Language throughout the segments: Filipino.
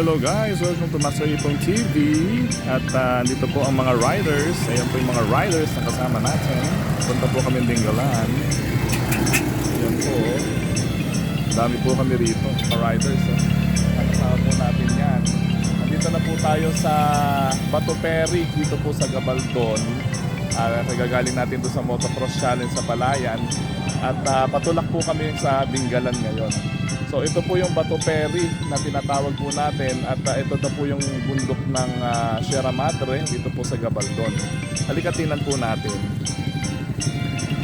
Hello guys, welcome to Master Ipong TV. At dito po ang mga riders. Ayan po yung mga riders na kasama natin. Punta po kami Dinggalan. Ayan po. Dami po kami rito, mga riders. Kasama po natin yan. Nandito na po tayo sa Bato Ferry, dito po sa Gabaldon. Nagagaling natin doon sa Motocross Challenge sa Palayan. At patulak po kami sa Dinggalan ngayon. So ito po yung Bato Ferry na tinatawag po natin. At ito na po yung bundok ng Sierra Madre dito po sa Gabaldon. Halika tingnan po natin.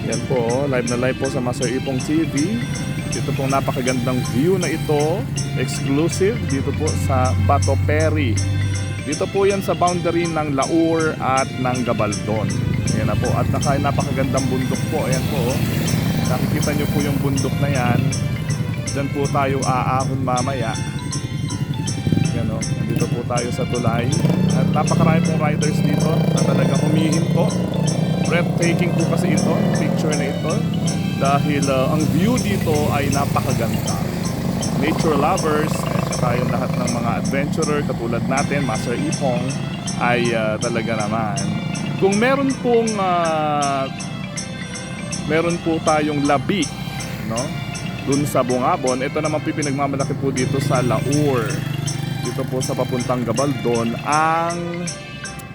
Yan po, live na live po sa Master Ipong TV. Ito pong napakagandang view na ito, exclusive dito po sa Bato Ferry. Dito po yan sa boundary ng Laur at ng Gabaldon. Ayan na po, at napakagandang bundok po. Ayan po, nakikita nyo po yung bundok na yan. Diyan po tayo aahon mamaya. Yan o, nandito po tayo sa tulay. At napakarami pong riders dito na talaga humihinto. Breathtaking po kasi ito, picture na ito. Dahil ang view dito ay napakaganda. Nature lovers, tayong lahat ng mga adventurer katulad natin, Master Ipong, ay talaga naman. Kung meron po tayong labi, no? Dun sa Bungabon, ito naman po pinagmamalaki po dito sa Laur. Dito po sa papuntang Gabaldon, ang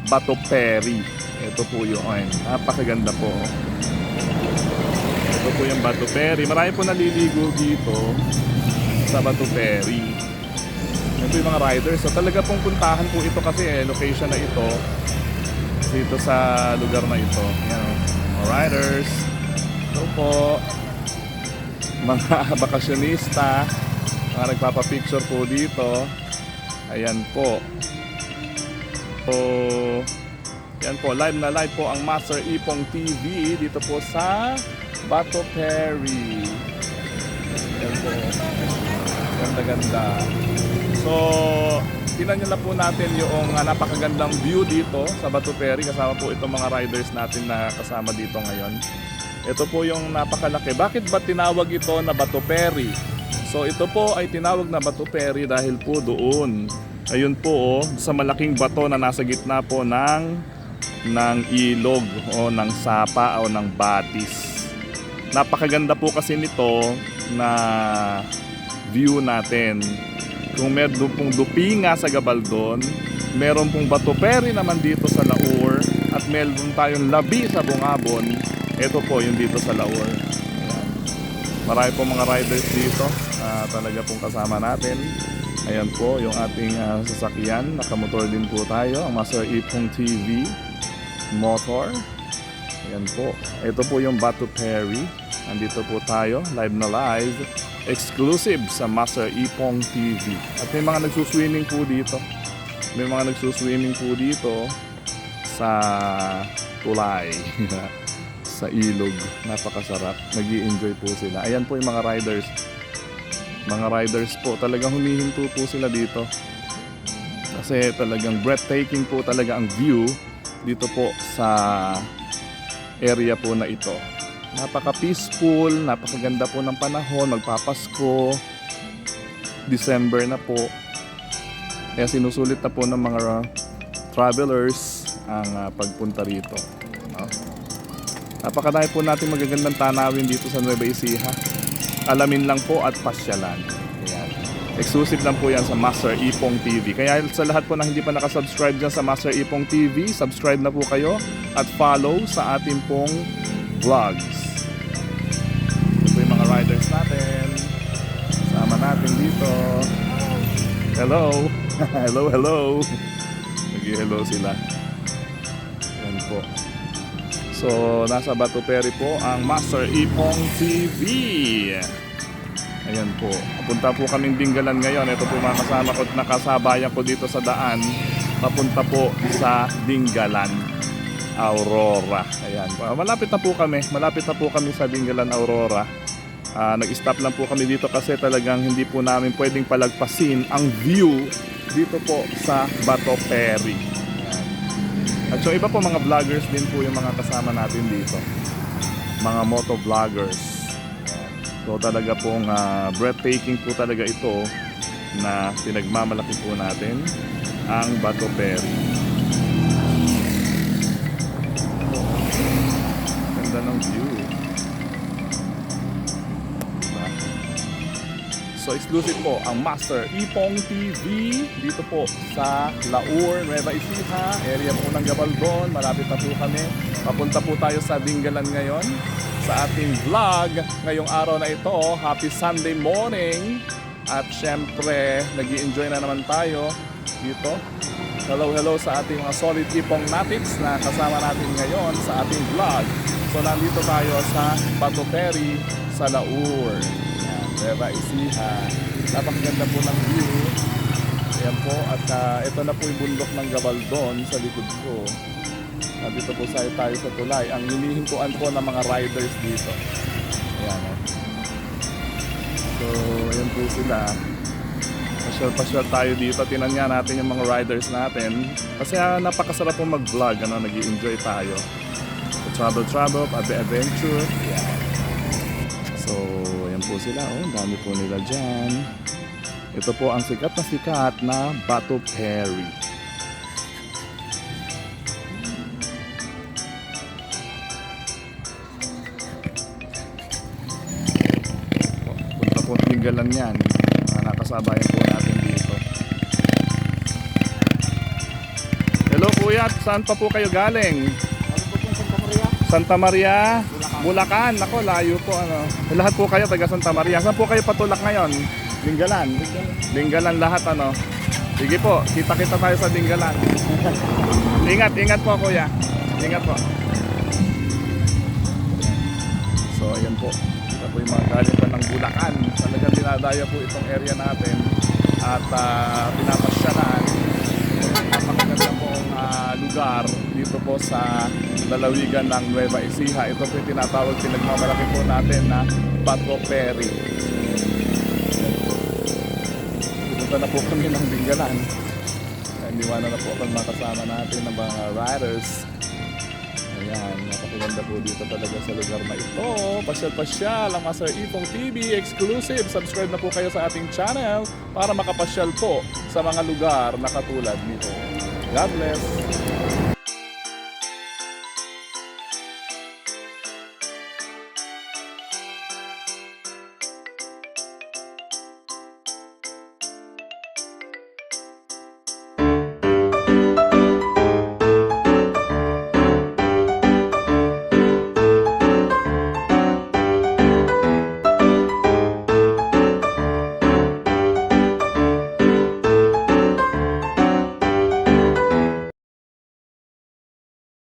Bato Ferry. Ito po yun. Napakaganda po. Ito po yung Bato Ferry. Marami po naliligo dito sa Bato Ferry. Ito yung mga riders. So talaga pong puntahan po ito kasi location na ito dito sa lugar na ito. Yan, mga riders. Ito po mga bakasyonista, mga nagpapapicture po dito. Ayan po. So, yan po, live na live po ang Master Ipong TV dito po sa Bato Ferry. Yan po, ganda-ganda. So, tingnan nyo na po natin yung napakagandang view dito sa Bato Ferry. Kasama po itong mga riders natin na kasama dito ngayon. Ito po yung napakalaki. Bakit ba tinawag ito na Bato Ferry? So ito po ay tinawag na Bato Ferry dahil po doon. Ayun po sa malaking bato na nasa gitna po ng ilog o ng sapa o ng batis. Napakaganda po kasi nito na view natin. Kung meron pong dupinga sa Gabaldon, meron pong Bato Ferry naman dito sa Laur, at meron tayong labi sa Bungabon. Ito po yung dito sa Laur. Ayan. Marami po mga riders dito. Talaga pong kasama natin. Ayan po yung ating sasakyan. Nakamotor din po tayo. Ang Master Ipong TV motor. Ayan po. Ito po yung Bato Ferry. Nandito po tayo. Live na live. Exclusive sa Master Ipong TV. At may mga nagsuswimming po dito. May mga nagsuswimming po dito sa tulay. Sa ilog, napakasarap. Nag-i-enjoy po sila. Ayan po yung mga riders. Mga riders po, talagang humihinto po sila dito. Kasi talagang breathtaking po talaga ang view dito po sa area po na ito. Napaka-peaceful, napakaganda po ng panahon, magpapasko, December na po. Kaya sinusulit na po ng mga travelers ang pagpunta rito. No? Napakadami po natin magagandang tanawin dito sa Nueva Ecija. Alamin lang po at pasyalan. Ayan. Exclusive lang po yan sa Master Ipong TV. Kaya sa lahat po na hindi pa nakasubscribe dyan sa Master Ipong TV, subscribe na po kayo at follow sa ating pong vlogs. Ito po yung mga riders natin. Sama natin dito. Hello. Hello, hello. Nag-hello sila. Ayan po. So, nasa Bato Ferry po ang Master Ipong TV. Ayan po. Papunta po kaming Dinggalan ngayon. Ito po mga kasama ko, nakasabayan ko dito sa daan. Papunta po sa Dinggalan, Aurora. Ayan po. Malapit na po kami. Malapit na po kami sa Dinggalan, Aurora. Nag-stop lang po kami dito kasi talagang hindi po namin pwedeng palagpasin ang view dito po sa Bato Ferry. At so iba po mga vloggers din po yung mga kasama natin dito. Mga moto vloggers. So talaga pong breathtaking po talaga ito na pinagmamalaki po natin ang Bato Ferry. Ganda ng view. Diba? So exclusive po ang Master Ipong TV dito po sa Laur, Nueva Ecija, area po ng Gabaldon. Malapit na po kami. Papunta po tayo sa Dingalan ngayon sa ating vlog ngayong araw na ito. Happy Sunday morning! At syempre, nag-i-enjoy na naman tayo dito. Hello sa ating mga solid Ipong Natics na kasama natin ngayon sa ating vlog. So nandito tayo sa Bato Ferry sa Laur. Yan, Nueva Ecija. Napakaganda po ng view. Ayan po, at ito na po yung bundok ng Gabaldon sa likod ko. Dito po tayo sa tulay. Ang hinihintuan po ng mga riders dito. Ayan. So, ayan po sila. Pasyal tayo dito. Tinan nga natin yung mga riders natin. Kasi napakasarap po mag-vlog. Nag-i-enjoy tayo. Travel, adventure. Ayan. So, ayan po sila. Oh, dami po nila dyan. Ito po ang sikat na Bato Ferry. Galan yan, nakasabayan po natin dito. Hello kuya, saan pa po kayo galing? Santa Maria. Santa Maria, Bulacan. Ako, layo po ano. Lahat po kayo taga Santa Maria. Saan po kayo patulak ngayon? Dingalan. Dingalan lahat ano. Sige po, kita-kita tayo sa Dingalan. Ingat po kuya. Ingat po. So ayan po. Ito po yung mga galing pa ng Bulacan. Talagang dinadaya po itong area natin at pinapasyalan. Napakaganda pong lugar dito po sa lalawigan ng Nueva Ecija. Ito po yung tinatawag, pinagmamalaki po natin na Bato Ferry. Pupunta na po kami ng Dingalan. Indiwanan na po kami makasama natin ng mga riders. Ayan, napakaganda po dito talaga sa lugar na ito. Pasyal-pasyal ang Master Ipong TV exclusive. Subscribe na po kayo sa ating channel para makapasyal po sa mga lugar na katulad nito. God bless!